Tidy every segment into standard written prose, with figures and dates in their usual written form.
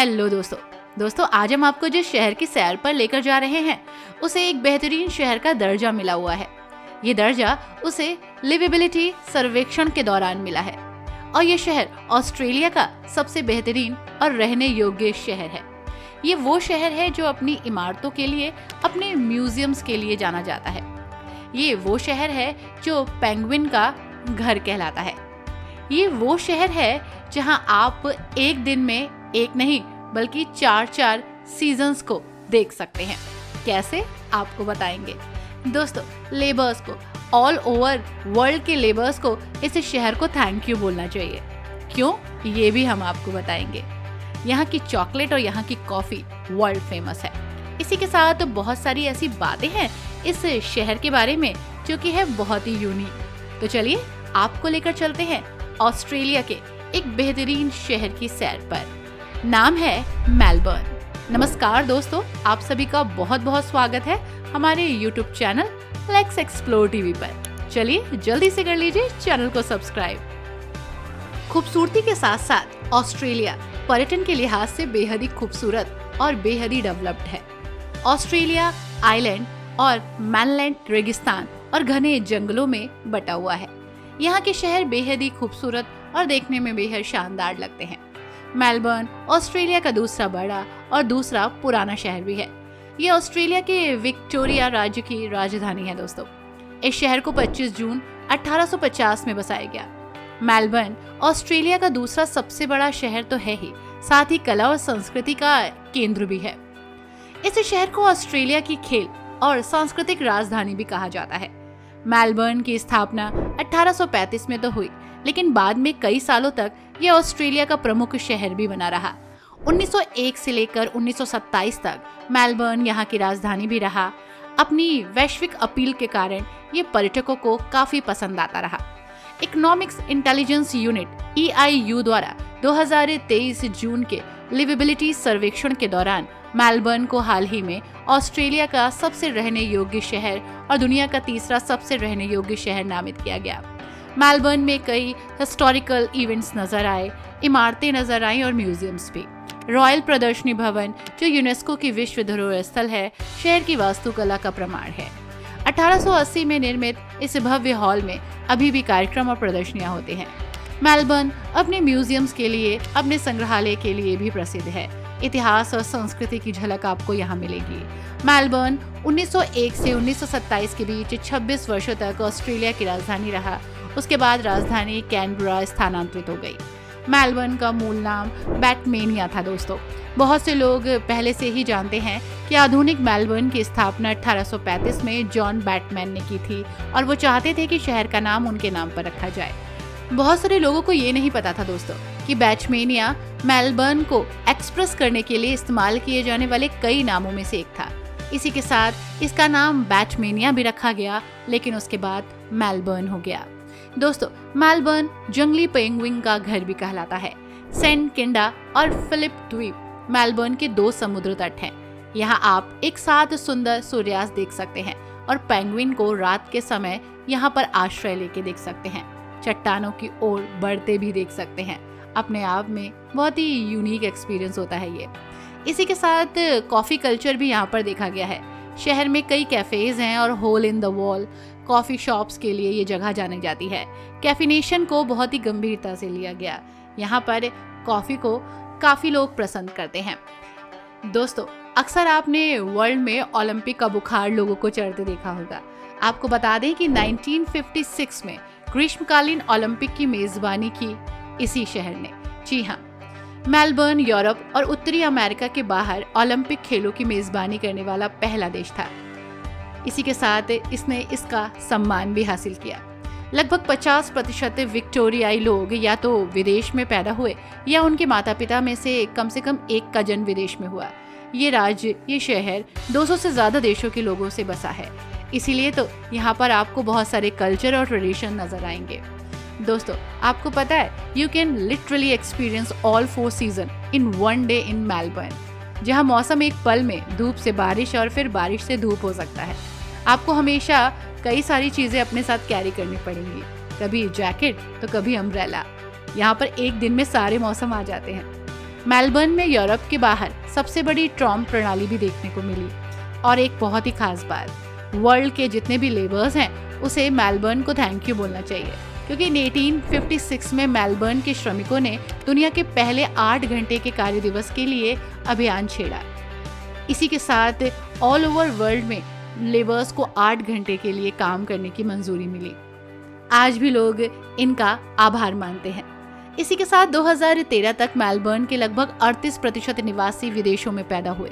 Hello दोस्तों आज हम आपको जिस शहर की सैर पर लेकर जा रहे हैं उसे एक बेहतरीन शहर का दर्जा मिला हुआ है। ये दर्जा उसे लिवेबिलिटी सर्वेक्षण के दौरान मिला है और ये शहर ऑस्ट्रेलिया का सबसे बेहतरीन और रहने योग्य शहर है। ये वो शहर है जो अपनी इमारतों के लिए, अपने म्यूजियम्स के लिए जाना जाता है। ये वो शहर है जो पेंगुइन का घर कहलाता है। ये वो शहर है जहां आप एक दिन में एक नहीं बल्कि 4 सीजन्स को देख सकते हैं। कैसे, आपको बताएंगे। दोस्तों, लेबर्स को, ऑल ओवर वर्ल्ड के लेबर्स को इस शहर को थैंक यू बोलना चाहिए। क्यों, ये भी हम आपको बताएंगे। यहाँ की चॉकलेट और यहाँ की कॉफी वर्ल्ड फेमस है। इसी के साथ बहुत सारी ऐसी बातें हैं इस शहर के बारे में जो कि है बहुत ही यूनिक। तो चलिए आपको लेकर चलते हैं ऑस्ट्रेलिया के एक बेहतरीन शहर की सैर पर। नाम है मेलबर्न। नमस्कार दोस्तों, आप सभी का बहुत बहुत स्वागत है हमारे YouTube channel let's explore TV पर। चलिए जल्दी से कर लीजिए चैनल को सब्सक्राइब। खूबसूरती के साथ साथ ऑस्ट्रेलिया पर्यटन के लिहाज से बेहद ही खूबसूरत और बेहद ही डेवलप्ड है। ऑस्ट्रेलिया आइलैंड और मैनलैंड रेगिस्तान और घने जंगलों में बटा हुआ है। यहाँ के शहर बेहद ही खूबसूरत और देखने में बेहद शानदार लगते हैं। मेलबर्न ऑस्ट्रेलिया का दूसरा बड़ा और दूसरा पुराना शहर भी है। ये ऑस्ट्रेलिया के विक्टोरिया राज्य की राजधानी है। दोस्तों, इस शहर को 25 जून 1850 में बसाया गया। मेलबर्न ऑस्ट्रेलिया का दूसरा सबसे बड़ा शहर तो है ही, साथ ही कला और संस्कृति का केंद्र भी है। इस शहर को ऑस्ट्रेलिया की खेल और सांस्कृतिक राजधानी भी कहा जाता है। मेलबर्न की स्थापना 1835 में तो हुई, लेकिन बाद में कई सालों तक यह ऑस्ट्रेलिया का प्रमुख शहर भी बना रहा। 1901 से लेकर 1927 तक मेलबर्न यहाँ की राजधानी भी रहा। अपनी वैश्विक अपील के कारण ये पर्यटकों को काफी पसंद आता रहा। इकोनॉमिक्स इंटेलिजेंस यूनिट EIU द्वारा 2023 जून के लिवेबिलिटी सर्वेक्षण के दौरान मेलबर्न को हाल ही में ऑस्ट्रेलिया का सबसे रहने योग्य शहर और दुनिया का तीसरा सबसे रहने योग्य शहर नामित किया गया। मेलबर्न में कई हिस्टोरिकल इवेंट्स नजर आए, इमारतें नजर आई और म्यूजियम्स भी। रॉयल प्रदर्शनी भवन जो यूनेस्को की विश्व धरोहर स्थल है, शहर की वास्तुकला का प्रमाण है। 1880 में निर्मित इस भव्य हॉल में अभी भी कार्यक्रम और प्रदर्शनियां होते हैं। मेलबर्न अपने म्यूजियम्स के लिए, अपने संग्रहालय के लिए भी प्रसिद्ध है। इतिहास और संस्कृति की झलक आपको यहाँ मिलेगी। मेलबर्न 1901 से 1927 के बीच 26 वर्षों तक ऑस्ट्रेलिया की राजधानी रहा। उसके बाद राजधानी कैनबरा स्थानांतरित हो गई। मेलबर्न का मूल नाम बैटमेनिया था। दोस्तों, बहुत से लोग पहले से ही जानते हैं कि आधुनिक मेलबर्न की स्थापना 1835 में जॉन बैटमैन ने की थी और वो चाहते थे कि शहर का नाम उनके नाम पर रखा जाए। बहुत सारे लोगों को ये नहीं पता था दोस्तों कि बैटमेनिया मेलबर्न को एक्सप्रेस करने के लिए इस्तेमाल किए जाने वाले कई नामों में से एक था। इसी के साथ इसका नाम बैटमेनिया भी रखा गया, लेकिन उसके बाद मेलबर्न हो गया। दोस्तों, मेलबर्न जंगली पेंगुइन का घर भी कहलाता है। सेंट किंडा और फिलिप द्वीप मेलबर्न के 2 समुद्र तट हैं। यहाँ आप एक साथ सुंदर सूर्यास्त देख सकते हैं और पेंगुइन को रात के समय यहाँ पर आश्रय लेके देख सकते हैं। चट्टानों की ओर बढ़ते भी देख सकते हैं। अपने आप में बहुत ही यूनिक एक्सपीरियंस होता है ये। इसी के साथ कॉफी कल्चर भी यहाँ पर देखा गया है। शहर में कई कैफेज हैं और hole in the wall coffee shops के लिए ये जगह जानी जाती है। कैफिनेशन को बहुत ही गंभीरता से लिया गया। यहाँ पर कॉफी को काफी लोग पसंद करते हैं। दोस्तों, अक्सर आपने वर्ल्ड में ओलंपिक का बुखार लोगों को चढ़ते देखा होगा। आपको बता दें कि 1956 में ग्रीष्मकालीन ओलंपिक की मेजबानी की इसी शहर ने। जी हाँ, मेलबर्न यूरोप और उत्तरी अमेरिका के बाहर ओलंपिक खेलों की मेजबानी करने वाला पहला देश था। इसी के साथ इसने इसका सम्मान भी हासिल किया। लगभग 50% विक्टोरियाई लोग या तो विदेश में पैदा हुए या उनके माता पिता में से कम एक का जन्म विदेश में हुआ। ये राज्य, ये शहर 200 से ज्यादा देशों के लोगों से बसा है। इसीलिए तो यहाँ पर आपको बहुत सारे कल्चर और ट्रेडिशन नजर आएंगे। दोस्तों, आपको पता है you can literally experience all 4 season in 1 day in Melbourne, जहाँ मौसम एक पल में धूप से बारिश और फिर बारिश से धूप हो सकता है। आपको हमेशा कई सारी चीजें अपने साथ कैरी करनी पड़ेंगी, कभी जैकेट तो कभी अम्ब्रेला। यहाँ पर एक दिन में सारे मौसम आ जाते हैं। मेलबर्न में यूरोप के बाहर सबसे बड़ी ट्रॉम प्रणाली भी देखने को मिली। और एक बहुत ही खास बात, वर्ल्ड के जितने भी लेबर्स हैं उसे मेलबर्न को थैंक यू बोलना चाहिए, क्योंकि 1856 में मेलबर्न के श्रमिकों ने दुनिया के पहले 8 घंटे के कार्य दिवस के लिए अभियान छेड़ा। इसी के साथ ऑल ओवर वर्ल्ड में लेबर्स को 8 घंटे के लिए काम करने की मंजूरी मिली। आज भी लोग इनका आभार मानते हैं। इसी के साथ 2013 तक मेलबर्न के लगभग 38% निवासी विदेशों में पैदा हुए।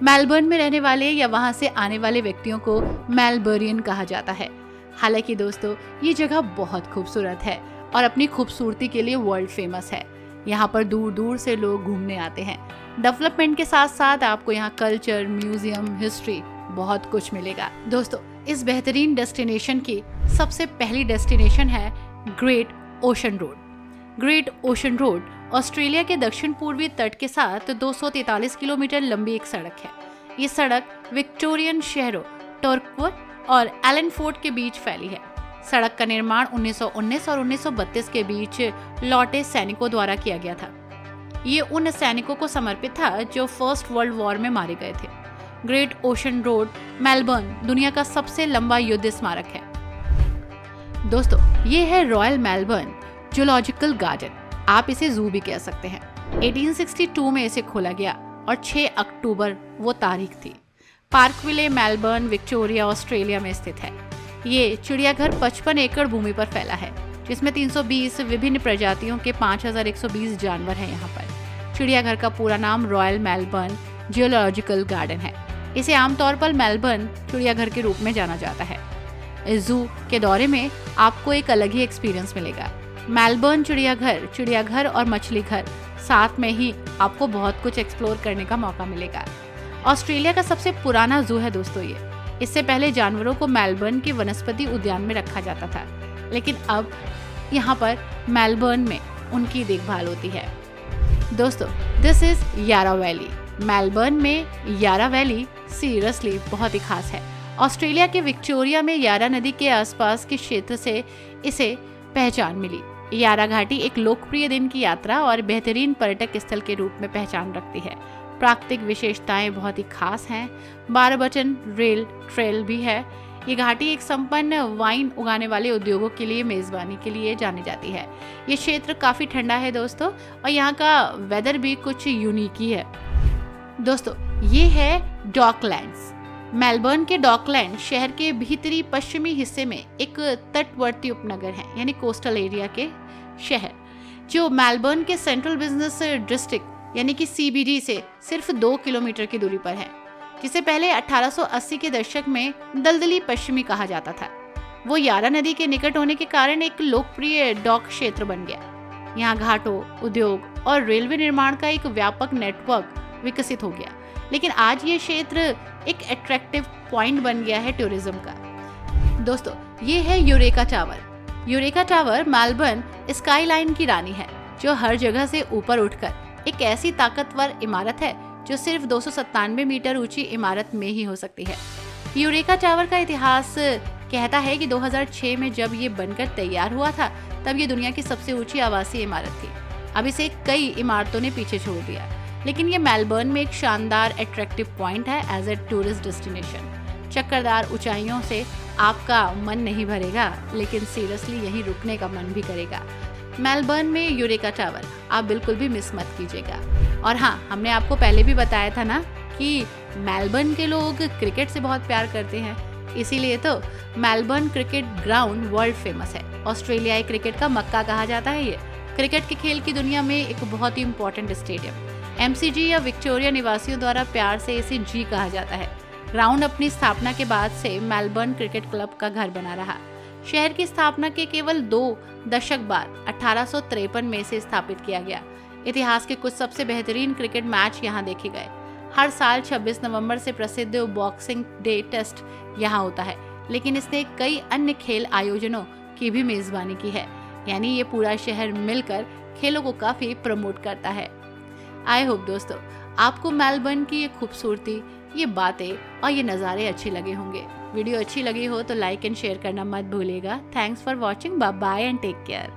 मेलबर्न में रहने वाले या वहां से आने वाले व्यक्तियों को मेलबर्नियन कहा जाता है। हालांकि दोस्तों, ये जगह बहुत खूबसूरत है और अपनी खूबसूरती के लिए वर्ल्ड फेमस है। यहाँ पर दूर दूर से लोग घूमने आते हैं। डेवलपमेंट के साथ साथ आपको यहाँ कल्चर, म्यूजियम, हिस्ट्री बहुत कुछ मिलेगा। दोस्तों, इस बेहतरीन डेस्टिनेशन की सबसे पहली डेस्टिनेशन है great ocean road. Great ocean road Australia के दक्षिण पूर्वी तट के साथ 243 किलोमीटर लंबी एक सड़क है। ये सड़क विक्टोरियन शहरों टॉर्कवुड और एलनफोर्ड के बीच फैली है। सड़क का निर्माण 1919 और 1932 के बीच लौटे सैनिकों द्वारा किया गया था। ये उन सैनिकों को समर्पित था जो फर्स्ट वर्ल्ड वॉर में मारे गए थे। ग्रेट ओशन रोड मेलबर्न दुनिया का सबसे लंबा युद्ध स्मारक है। दोस्तों, ये है रॉयल मेलबर्न जूलॉजिकल गार्डन, आप इसे जू भी कह सकते हैं। 1862 में इसे खोला गया और 6 अक्टूबर वो तारीख थी। पार्कविले मेलबर्न विक्टोरिया ऑस्ट्रेलिया में स्थित है। ये चिड़ियाघर 55 एकड़ भूमि पर फैला है, जिसमें 320 विभिन्न प्रजातियों के 5120 जानवर हैं। यहाँ पर चिड़ियाघर का पूरा नाम रॉयल मेलबर्न जियोलॉजिकल गार्डन है। इसे आमतौर पर मेलबर्न चिड़ियाघर के रूप में जाना जाता है। इस जू के दौरे में आपको एक अलग ही एक्सपीरियंस मिलेगा। मेलबर्न चिड़ियाघर और मछली घर साथ में ही आपको बहुत कुछ एक्सप्लोर करने का मौका मिलेगा। ऑस्ट्रेलिया का सबसे पुराना जू है दोस्तों ये। इससे पहले जानवरों को मेलबर्न के वनस्पति उद्यान में रखा जाता था, लेकिन अब यहाँ पर मेलबर्न में उनकी देखभाल होती है। दोस्तों, दिस इज यारा वैली। मेलबर्न में यारा वैली सीरियसली बहुत ही खास है। ऑस्ट्रेलिया के विक्टोरिया में यारा नदी के आसपास के क्षेत्र से इसे पहचान मिली। यारा घाटी एक लोकप्रिय दिन की यात्रा और बेहतरीन पर्यटक स्थल के रूप में पहचान रखती है। प्राकृतिक विशेषताएं बहुत ही खास हैं। 12 बटन रेल ट्रेल भी है। ये घाटी एक संपन्न वाइन उगाने वाले उद्योगों के लिए मेजबानी के लिए जानी जाती है। ये क्षेत्र काफी ठंडा है दोस्तों, और यहाँ का वेदर भी कुछ यूनिक ही है। दोस्तों, ये है डॉकलैंड्स। मेलबर्न के डॉकलैंड शहर के भीतरी पश्चिमी हिस्से में एक तटवर्ती उपनगर है, यानी कोस्टल एरिया के शहर, जो मेलबर्न के सेंट्रल बिजनेस डिस्ट्रिक्ट यानी कि CBD से सिर्फ 2 किलोमीटर की दूरी पर है, जिसे पहले 1880 के दशक में दलदली पश्चिमी कहा जाता था। वो यारा नदी के निकट होने के कारण एक लोकप्रिय डॉक क्षेत्र बन गया। यहाँ घाटों, उद्योग और रेलवे निर्माण का एक व्यापक नेटवर्क विकसित हो गया। लेकिन आज ये क्षेत्र एक अट्रैक्टिव पॉइंट बन गया है टूरिज्म का। दोस्तों, ये है eureka tower. Eureka tower Melbourne skyline की रानी है, जो हर जगह से ऊपर उठकर एक ऐसी ताकतवर इमारत है जो सिर्फ 297 मीटर ऊंची इमारत में ही हो सकती है। यूरेका टावर का इतिहास कहता है कि 2006 में जब ये बनकर तैयार हुआ था, तब ये दुनिया की सबसे ऊंची आवासीय इमारत थी। अब इसे कई इमारतों ने पीछे छोड़ दिया, लेकिन ये मेलबर्न में एक शानदार अट्रैक्टिव पॉइंट है एज ए टूरिस्ट डेस्टिनेशन। चक्करदार ऊंचाइयों से आपका मन नहीं भरेगा, लेकिन सीरियसली यहीं रुकने का मन भी करेगा। मेलबर्न में यूरेका टावर आप बिल्कुल भी मिस मत कीजिएगा। और हाँ, हमने आपको पहले भी बताया था ना कि मेलबर्न के लोग क्रिकेट से बहुत प्यार करते हैं, इसीलिए तो Melbourne cricket ground world famous है। ऑस्ट्रेलियाई क्रिकेट का मक्का कहा जाता है ये। क्रिकेट के खेल की दुनिया में एक बहुत ही इम्पोर्टेंट स्टेडियम। MCG या विक्टोरिया निवासियों द्वारा प्यार से इसे जी कहा जाता है। ग्राउंड अपनी स्थापना के बाद से मेलबर्न क्रिकेट क्लब का घर बना रहा। शहर की स्थापना के केवल 2 दशक बाद 1853 में इसे स्थापित किया गया। इतिहास के कुछ सबसे बेहतरीन क्रिकेट मैच यहाँ देखे गए। हर साल 26 नवंबर से प्रसिद्ध बॉक्सिंग डे टेस्ट यहाँ होता है, लेकिन इसने कई अन्य खेल आयोजनों की भी मेजबानी की है। यानी ये पूरा शहर मिलकर खेलों को काफी प्रमोट करता है। आई होप दोस्तों आपको मेलबर्न की ये खूबसूरती, ये बातें और ये नज़ारे अच्छे लगे होंगे। वीडियो अच्छी लगी हो तो लाइक एंड शेयर करना मत भूलिएगा। Thanks for watching. Bye bye and take care.